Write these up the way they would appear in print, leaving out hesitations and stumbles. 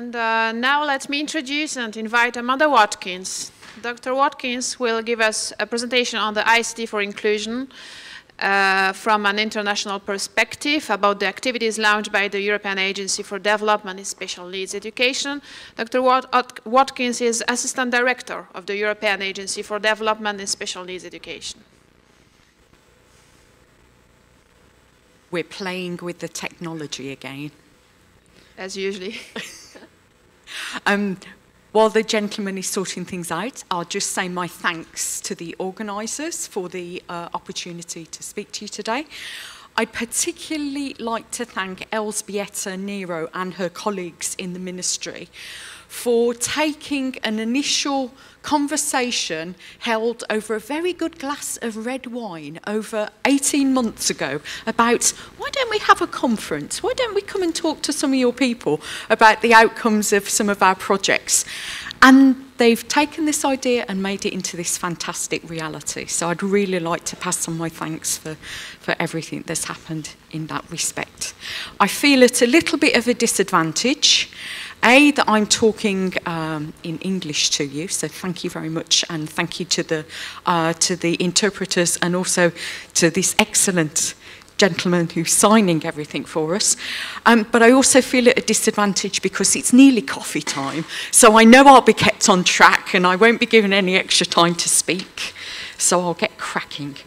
And now let me introduce and invite Amanda Watkins. Dr. Watkins will give us a presentation on the ICT for inclusion from an international perspective about the activities launched by the European Agency for Development in Special Needs Education. Dr. Watkins is Assistant Director of the European Agency for Development in Special Needs Education. We're playing with the technology again. As usually. While the gentleman is sorting things out, I'll just say my thanks to the organisers for the opportunity to speak to you today. I'd particularly like to thank Elżbieta Nero and her colleagues in the Ministry for taking an initial conversation held over a very good glass of red wine over 18 months ago about, why don't we have a conference? Why don't we come and talk to some of your people about the outcomes of some of our projects? And they've taken this idea and made it into this fantastic reality. So I'd really like to pass on my thanks for everything that's happened in that respect. I feel at a little bit of a disadvantage. That I'm talking in English to you, so thank you very much, and thank you to the interpreters and also to this excellent gentleman who's signing everything for us. But I also feel at a disadvantage because it's nearly coffee time, so I know I'll be kept on track and I won't be given any extra time to speak, so I'll get cracking.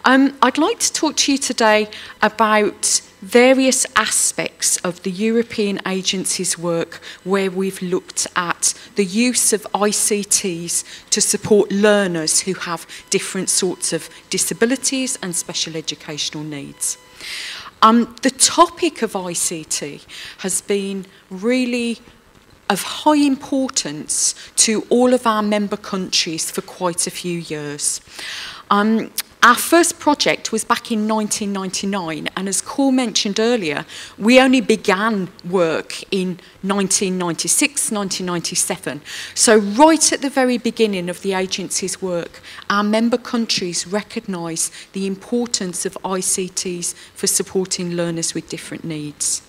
I'd like to talk to you today about various aspects of the European Agency's work where we've looked at the use of ICTs to support learners who have different sorts of disabilities and special educational needs. The topic of ICT has been really of high importance to all of our member countries for quite a few years. Our first project was back in 1999, and as Cor mentioned earlier, we only began work in 1996, 1997. So right at the very beginning of the agency's work, our member countries recognised the importance of ICTs for supporting learners with different needs.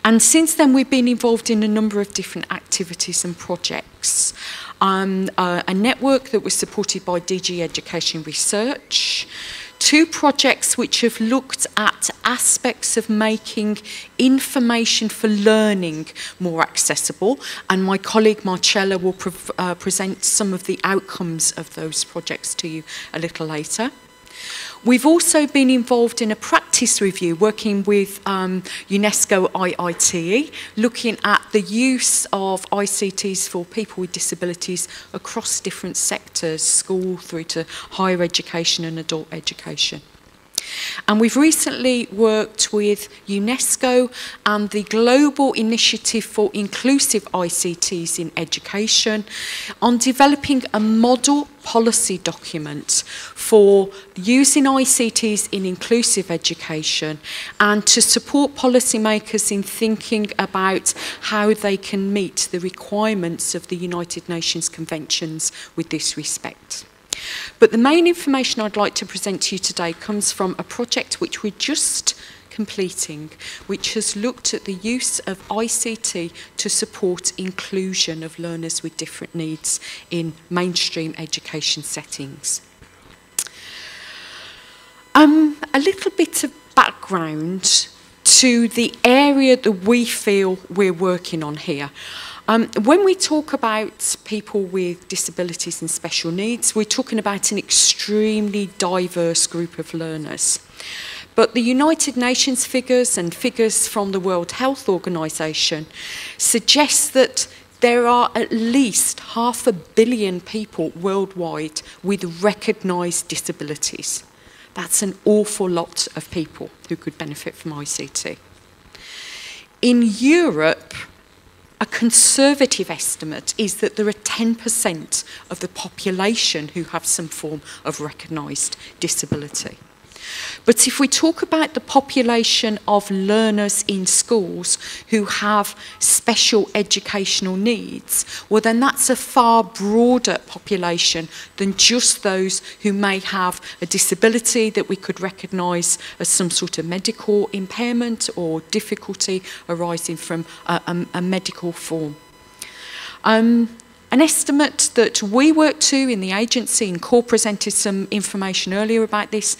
And since then, we've been involved in a number of different activities and projects. A network that was supported by DG Education Research, 2 projects which have looked at aspects of making information for learning more accessible, and my colleague Marcella will present some of the outcomes of those projects to you a little later. We've also been involved in a practice review working with UNESCO IITE, looking at the use of ICTs for people with disabilities across different sectors, school through to higher education and adult education. And we've recently worked with UNESCO and the Global Initiative for Inclusive ICTs in Education on developing a model policy document for using ICTs in inclusive education and to support policymakers in thinking about how they can meet the requirements of the United Nations Conventions with this respect. But the main information I'd like to present to you today comes from a project which we're just completing, which has looked at the use of ICT to support inclusion of learners with different needs in mainstream education settings. A little bit of background to the area that we feel we're working on here. When we talk about people with disabilities and special needs, we're talking about an extremely diverse group of learners. But the United Nations figures and figures from the World Health Organization suggest that there are at least 500 million people worldwide with recognised disabilities. That's an awful lot of people who could benefit from ICT. In Europe, a conservative estimate is that there are 10% of the population who have some form of recognised disability. But if we talk about the population of learners in schools who have special educational needs, well then that's a far broader population than just those who may have a disability that we could recognise as some sort of medical impairment or difficulty arising from a medical form An estimate that we work to in the agency, and Core presented some information earlier about this,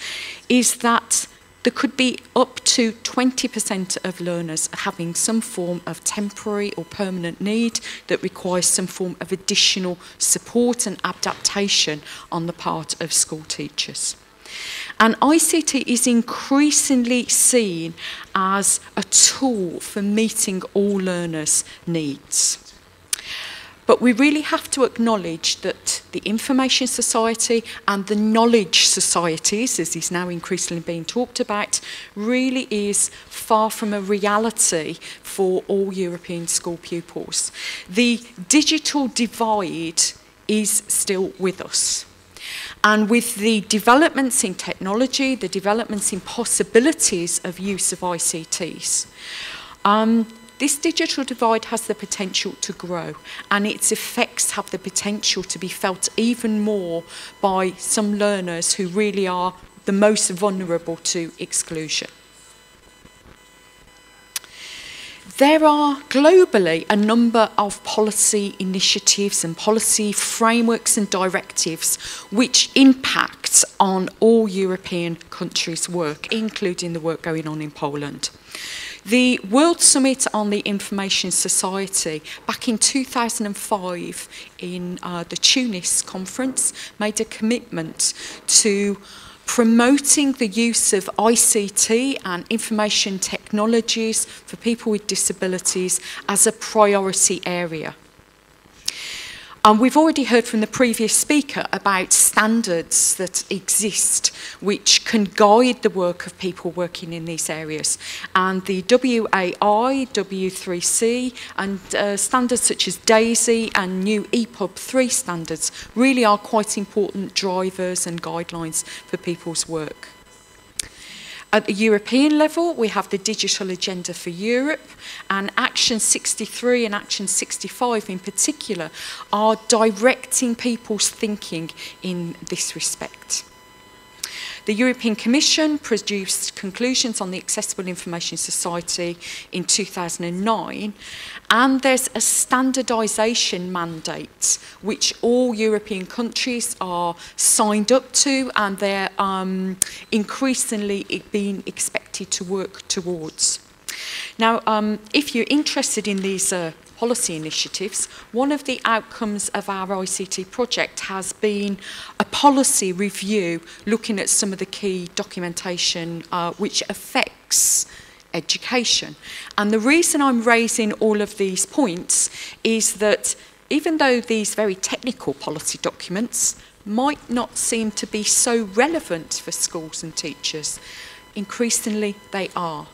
is that there could be up to 20% of learners having some form of temporary or permanent need that requires some form of additional support and adaptation on the part of school teachers. And ICT is increasingly seen as a tool for meeting all learners' needs. But we really have to acknowledge that the information society and the knowledge societies, as is now increasingly being talked about, really is far from a reality for all European school pupils. The digital divide is still with us. And with the developments in technology, the developments in possibilities of use of ICTs, this digital divide has the potential to grow, and its effects have the potential to be felt even more by some learners who really are the most vulnerable to exclusion. There are globally a number of policy initiatives and policy frameworks and directives which impact on all European countries' work, including the work going on in Poland. The World Summit on the Information Society back in 2005 in the Tunis conference made a commitment to promoting the use of ICT and information technologies for people with disabilities as a priority area. We've already heard from the previous speaker about standards that exist which can guide the work of people working in these areas. And the WAI, W3C, and standards such as DAISY and new EPUB 3 standards really are quite important drivers and guidelines for people's work. At the European level, we have the Digital Agenda for Europe, and Action 63 and Action 65 in particular are directing people's thinking in this respect. The European Commission produced conclusions on the Accessible Information Society in 2009, and there's a standardisation mandate which all European countries are signed up to, and they're increasingly being expected to work towards. Now, if you're interested in these policy initiatives, one of the outcomes of our ICT project has been a policy review looking at some of the key documentation which affects education. And the reason I'm raising all of these points is that even though these very technical policy documents might not seem to be so relevant for schools and teachers, increasingly they are.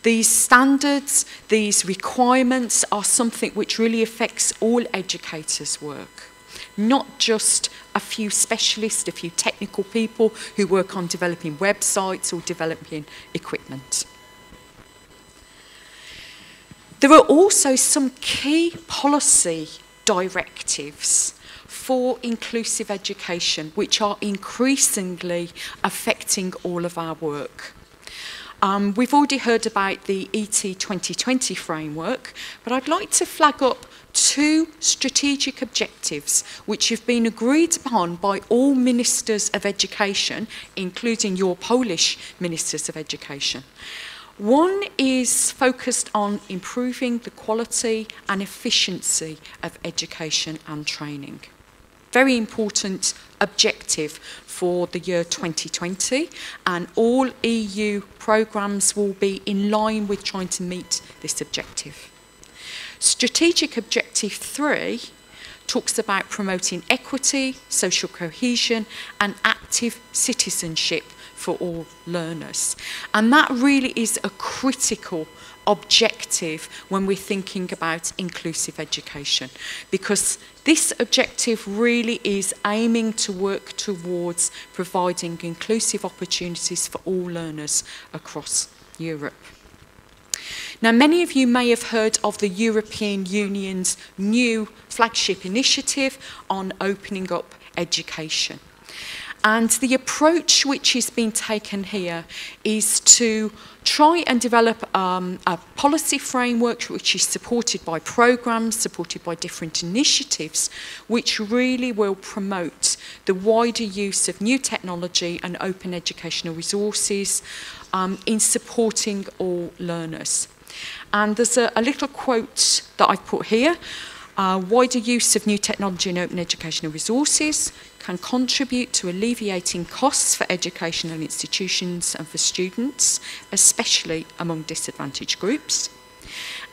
These standards, these requirements are something which really affects all educators' work, not just a few specialists, a few technical people who work on developing websites or developing equipment. There are also some key policy directives for inclusive education which are increasingly affecting all of our work. We've already heard about the ET 2020 framework, but I'd like to flag up two strategic objectives which have been agreed upon by all ministers of education, including your Polish ministers of education. One is focused on improving the quality and efficiency of education and training. Very important objective for the year 2020, and all EU programmes will be in line with trying to meet this objective. Strategic Objective 3 talks about promoting equity, social cohesion and active citizenship for all learners. And that really is a critical objective when we're thinking about inclusive education, because this objective really is aiming to work towards providing inclusive opportunities for all learners across Europe. Now, many of you may have heard of the European Union's new flagship initiative on opening up education. And the approach which is being taken here is to try and develop a policy framework which is supported by programs, supported by different initiatives, which really will promote the wider use of new technology and open educational resources in supporting all learners. And there's a little quote that I've put here. Wider use of new technology and open educational resources can contribute to alleviating costs for educational institutions and for students, especially among disadvantaged groups.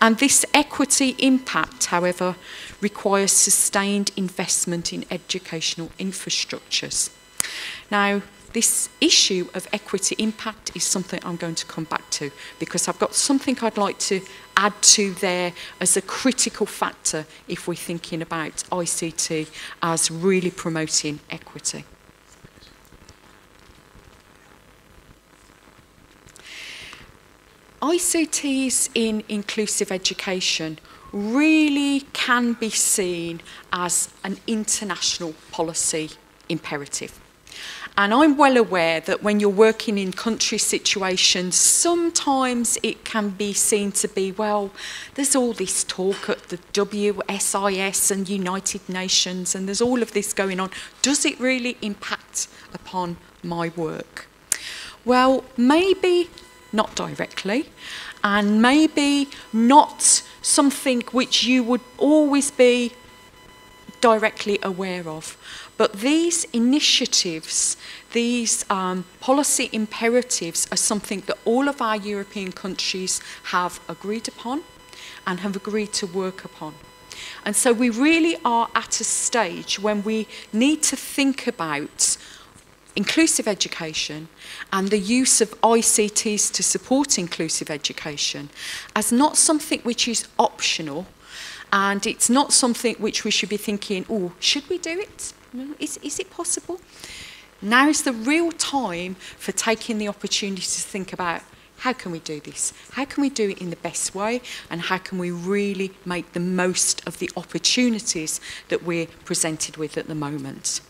And this equity impact, however, requires sustained investment in educational infrastructures. Now, this issue of equity impact is something I'm going to come back to, because I've got something I'd like to add to there as a critical factor if we're thinking about ICT as really promoting equity. ICTs in inclusive education really can be seen as an international policy imperative. And I'm well aware that when you're working in country situations, sometimes it can be seen to be, well, there's all this talk at the WSIS and United Nations, and there's all of this going on. Does it really impact upon my work? Well, maybe not directly, and maybe not something which you would always be directly aware of. But these initiatives, these policy imperatives are something that all of our European countries have agreed upon and have agreed to work upon. And so we really are at a stage when we need to think about inclusive education and the use of ICTs to support inclusive education as not something which is optional, and it's not something which we should be thinking, oh, should we do it? Is it possible? Now is the real time for taking the opportunity to think about how can we do this? How can we do it in the best way? And how can we really make the most of the opportunities that we're presented with at the moment?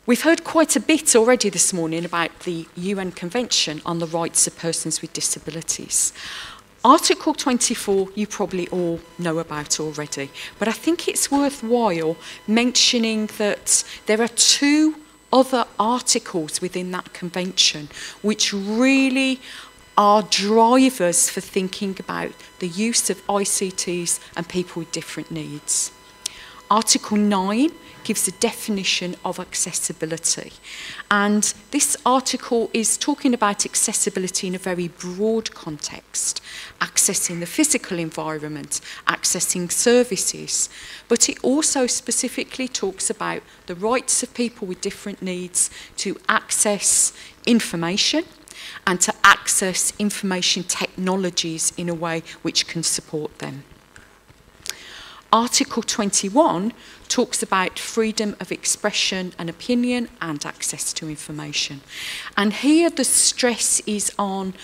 We've heard quite a bit already this morning about the UN Convention on the Rights of Persons with Disabilities. Article 24, you probably all know about already, but I think it's worthwhile mentioning that there are two other articles within that convention which really are drivers for thinking about the use of ICTs and people with different needs. Article 9 gives a definition of accessibility. And this article is talking about accessibility in a very broad context, accessing the physical environment, accessing services. But it also specifically talks about the rights of people with different needs to access information and to access information technologies in a way which can support them. Article 21 talks about freedom of expression and opinion and access to information. And here the stress is on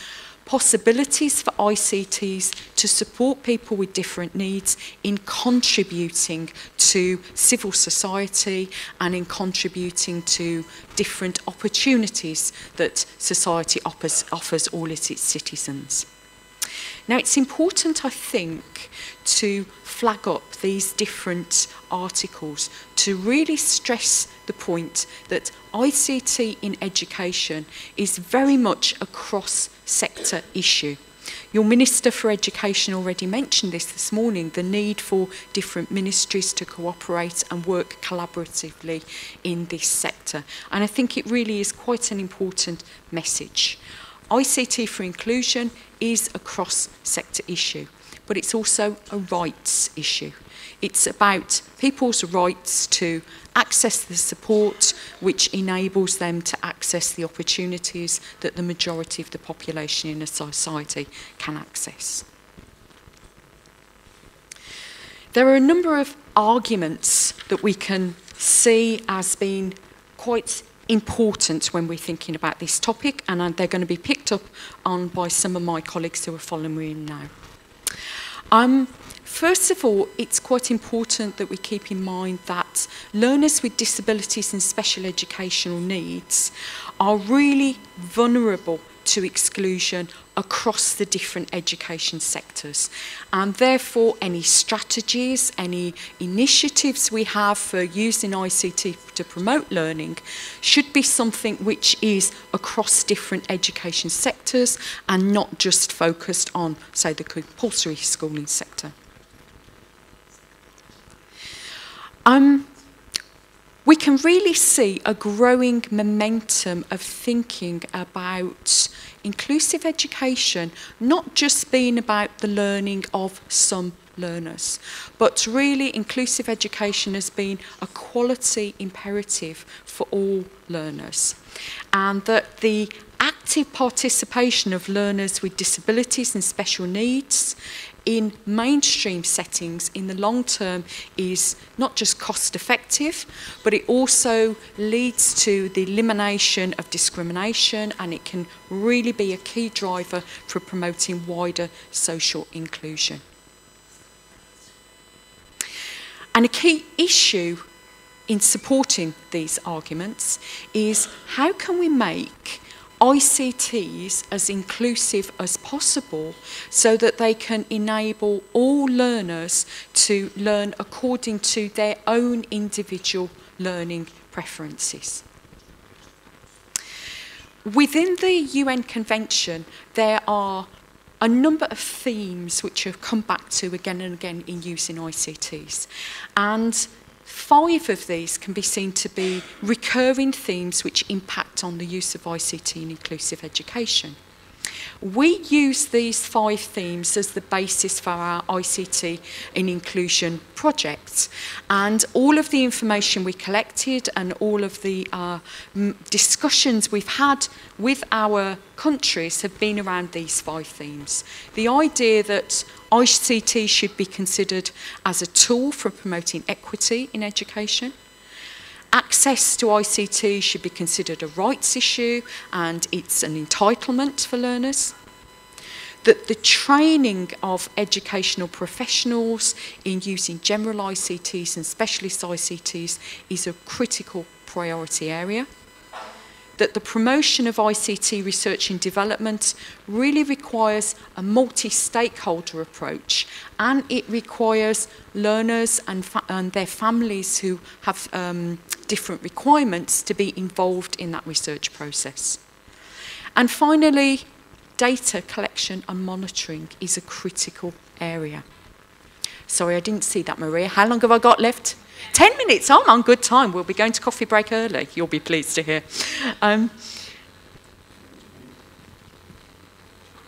possibilities for ICTs to support people with different needs in contributing to civil society and in contributing to different opportunities that society offers all its citizens. Now, it's important, I think, to flag up these different articles to really stress the point that ICT in education is very much a cross-sector issue. Your Minister for Education already mentioned this morning, the need for different ministries to cooperate and work collaboratively in this sector. And I think it really is quite an important message. ICT for inclusion is a cross-sector issue, but it's also a rights issue. It's about people's rights to access the support which enables them to access the opportunities that the majority of the population in a society can access. There are a number of arguments that we can see as being quite important when we're thinking about this topic, and they're going to be picked up on by some of my colleagues who are following me now. First of all, it's quite important that we keep in mind that learners with disabilities and special educational needs are really vulnerable to exclusion across the different education sectors, and therefore any strategies, any initiatives we have for using ICT to promote learning should be something which is across different education sectors and not just focused on, say, the compulsory schooling sector. We can really see a growing momentum of thinking about inclusive education, not just being about the learning of some learners, but really inclusive education has been a quality imperative for all learners, and that the active participation of learners with disabilities and special needs in mainstream settings in the long term is not just cost effective, but it also leads to the elimination of discrimination, and it can really be a key driver for promoting wider social inclusion. And a key issue in supporting these arguments is how can we make ICTs as inclusive as possible so that they can enable all learners to learn according to their own individual learning preferences. Within the UN Convention, there are a number of themes which have come back to again and again in using ICTs, and 5 of these can be seen to be recurring themes which impact on the use of ICT in inclusive education. We use these 5 themes as the basis for our ICT in inclusion project, and all of the information we collected and all of the discussions we've had with our countries have been around these 5 themes. The idea that ICT should be considered as a tool for promoting equity in education. Access to ICT should be considered a rights issue and it's an entitlement for learners. That the training of educational professionals in using general ICTs and specialist ICTs is a critical priority area. That the promotion of ICT research and development really requires a multi-stakeholder approach, and it requires learners and their families who have different requirements to be involved in that research process. And finally, data collection and monitoring is a critical area. Sorry, I didn't see that, Maria. How long have I got left? 10 minutes, I'm on good time. We'll be going to coffee break early, you'll be pleased to hear.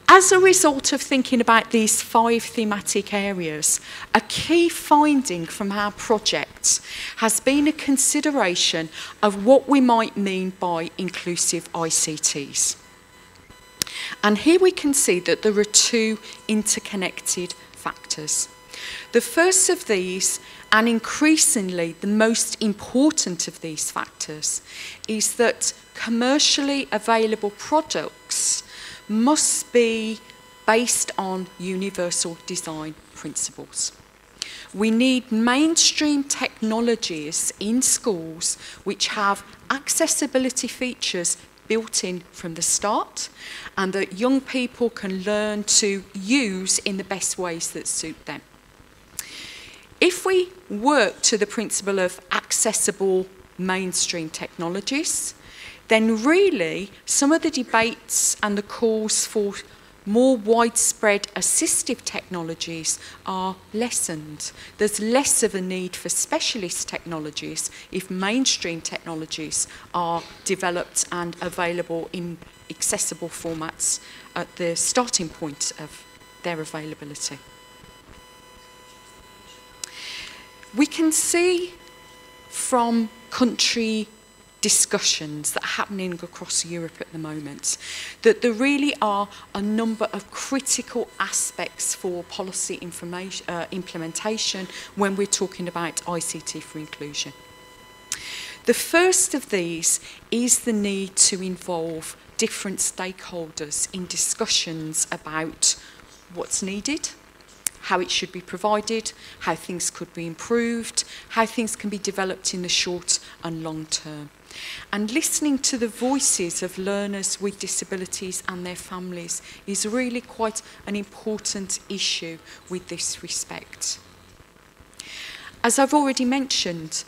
As a result of thinking about these 5 thematic areas, a key finding from our project has been a consideration of what we might mean by inclusive ICTs. And here we can see that there are 2 interconnected factors. The first of these, and increasingly the most important of these factors, is that commercially available products must be based on universal design principles. We need mainstream technologies in schools which have accessibility features built in from the start, and that young people can learn to use in the best ways that suit them. If we work to the principle of accessible mainstream technologies, then really some of the debates and the calls for more widespread assistive technologies are lessened. There's less of a need for specialist technologies if mainstream technologies are developed and available in accessible formats at the starting point of their availability. We can see from country discussions that are happening across Europe at the moment that there really are a number of critical aspects for policy implementation when we're talking about ICT for inclusion. The first of these is the need to involve different stakeholders in discussions about what's needed, how it should be provided, how things could be improved, how things can be developed in the short and long term. And listening to the voices of learners with disabilities and their families is really quite an important issue with this respect. As I've already mentioned,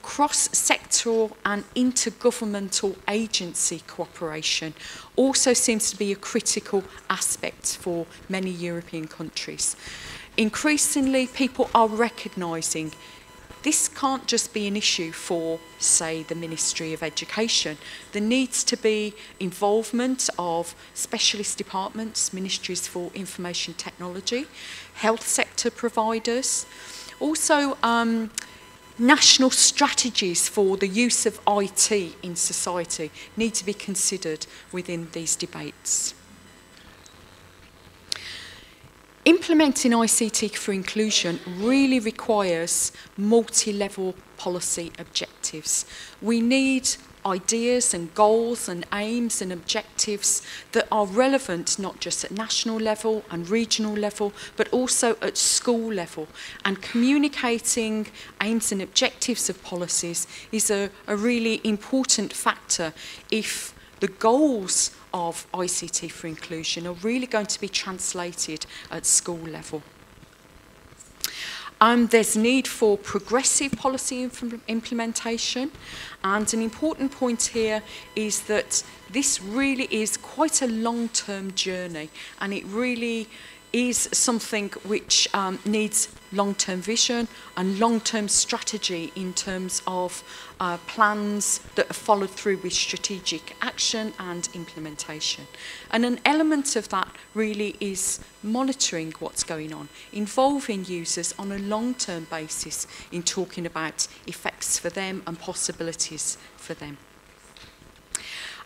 cross-sectoral and intergovernmental agency cooperation also seems to be a critical aspect for many European countries. Increasingly, people are recognising this can't just be an issue for, say, the Ministry of Education. There needs to be involvement of specialist departments, ministries for information technology, health sector providers, also national strategies for the use of IT in society need to be considered within these debates. Implementing ICT for inclusion really requires multi-level policy objectives. We need ideas and goals and aims and objectives that are relevant not just at national level and regional level, but also at school level. And communicating aims and objectives of policies is a really important factor if the goals of ICT for inclusion are really going to be translated at school level. There's need for progressive policy implementation, and an important point here is that this really is quite a long-term journey, and it really is something which needs long-term vision and long-term strategy in terms of plans that are followed through with strategic action and implementation. And an element of that really is monitoring what's going on, involving users on a long-term basis in talking about effects for them and possibilities for them.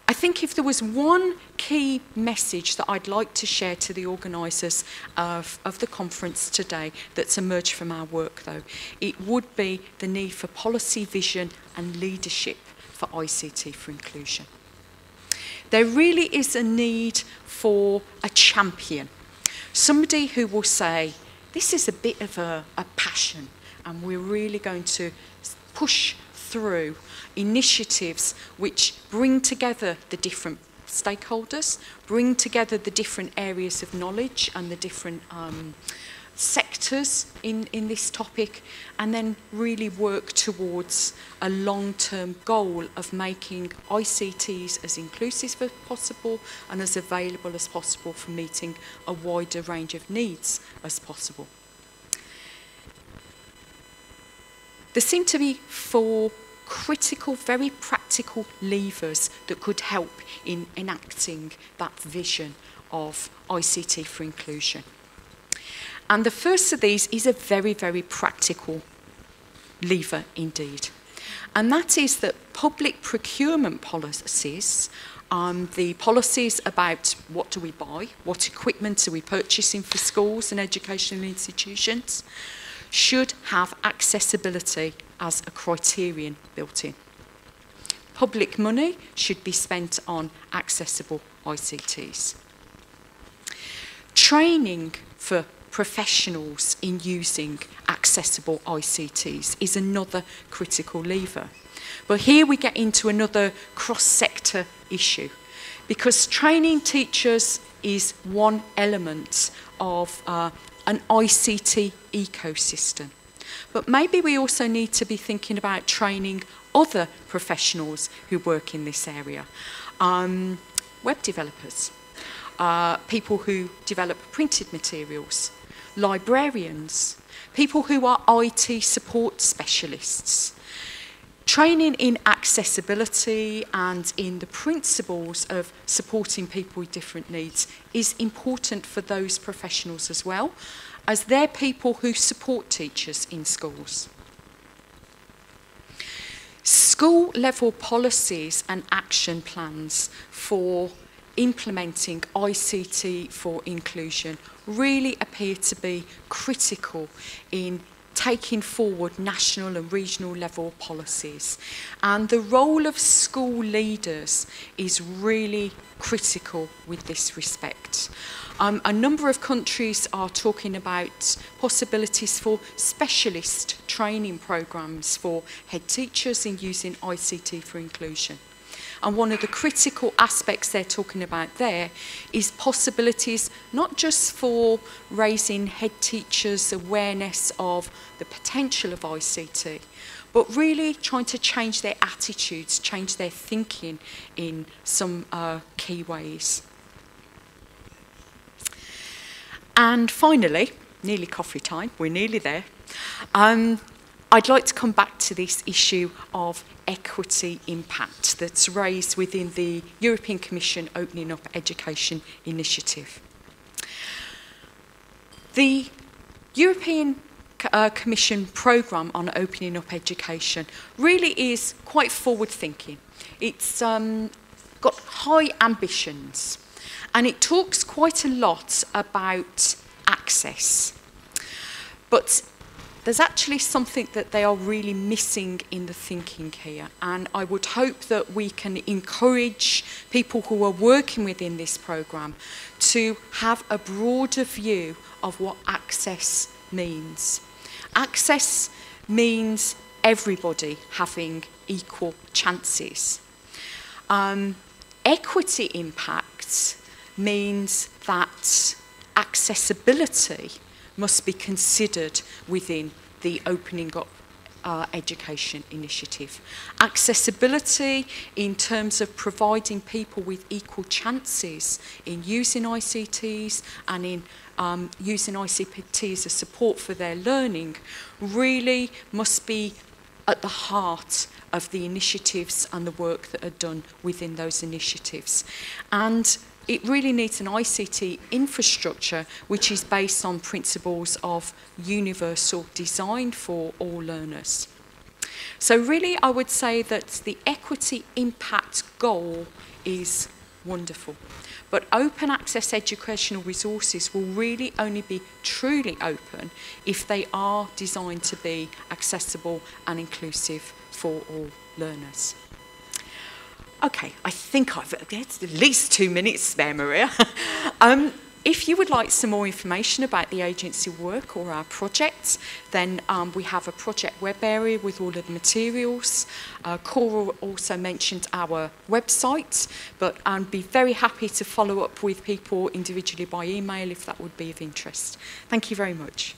I think if there was one key message that I'd like to share to the organisers of the conference today that's emerged from our work, though, it would be the need for policy vision and leadership for ICT for inclusion. There really is a need for a champion, somebody who will say, this is a bit of a passion, and we're really going to push through initiatives which bring together the different stakeholders, bring together the different areas of knowledge and the different sectors in this topic, and then really work towards a long-term goal of making ICTs as inclusive as possible and as available as possible for meeting a wider range of needs as possible. There seem to be 4 critical, very practical levers that could help in enacting that vision of ICT for inclusion. And the first of these is a very, very practical lever indeed. And that is that public procurement policies, the policies about what do we buy, what equipment are we purchasing for schools and educational institutions, should have accessibility as a criterion built in. Public money should be spent on accessible ICTs. Training for professionals in using accessible ICTs is another critical lever. But here we get into another cross-sector issue, because training teachers is one element of an ICT ecosystem. But maybe we also need to be thinking about training other professionals who work in this area. Web developers, people who develop printed materials, librarians, people who are IT support specialists. Training in accessibility and in the principles of supporting people with different needs is important for those professionals as well, as they're people who support teachers in schools. School-level policies and action plans for implementing ICT for inclusion really appear to be critical in taking forward national and regional level policies. And the role of school leaders is really critical with this respect. A number of countries are talking about possibilities for specialist training programs for head teachers in using ICT for inclusion. And one of the critical aspects they're talking about there is possibilities not just for raising head teachers' awareness of the potential of ICT, but really trying to change their attitudes, change their thinking in some key ways. And finally, nearly coffee time, we're nearly there. I'd like to come back to this issue of equity impact that's raised within the European Commission Opening Up Education initiative. The European Commission programme on opening up education really is quite forward-thinking. It's got high ambitions, and it talks quite a lot about access. But there's actually something that they are really missing in the thinking here, and I would hope that we can encourage people who are working within this programme to have a broader view of what access means. Access means everybody having equal chances. Equity impact means that accessibility must be considered within the Opening Up Education initiative. Accessibility in terms of providing people with equal chances in using ICTs and in using ICT as a support for their learning really must be at the heart of the initiatives and the work that are done within those initiatives. And it really needs an ICT infrastructure which is based on principles of universal design for all learners. So really I would say that the equity impact goal is wonderful, but open access educational resources will really only be truly open if they are designed to be accessible and inclusive for all learners. Okay, I think I've got at least 2 minutes spare, Maria. If you would like some more information about the agency work or our projects, then we have a project web area with all of the materials. Cora also mentioned our website, but I'd be very happy to follow up with people individually by email if that would be of interest. Thank you very much.